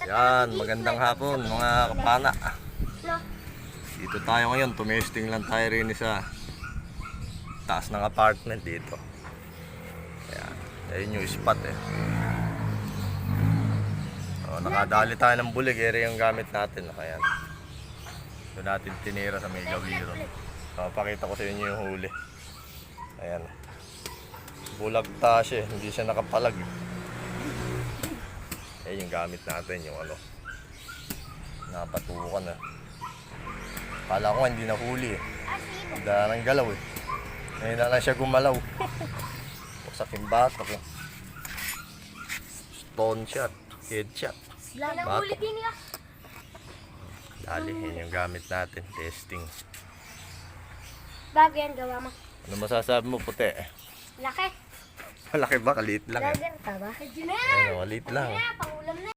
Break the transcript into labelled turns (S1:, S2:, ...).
S1: Yan, magandang hapon mga kapana. Dito tayo ngayon, tumesting lang tayo rin sa taas ng apartment dito. Ayan, ayun yung spot eh. O, nakadali tayo ng bulig, ere yung gamit natin. Ayan. Doon natin tinira sa may gawiro. So, pakita ko sa inyo yung huli. Ayan. Bulag taas eh, hindi siya nakapalag. Ayan yung gamit natin, yung ano. Napatukan na. Kala ko hindi nahuli eh. Dala ng galaw eh. Ngayon na lang siya gumalaw. Saking batok eh. Stone shot, head shot. Batok. Dali, yun yung gamit natin. Testing.
S2: Bago yan gawa mo.
S1: Ano masasabi mo puti?
S2: Laki.
S1: Malaki ba? Kaliit lang eh.
S2: Dagan ka ba?
S1: Ano, maliit lang.
S2: Pangulam na.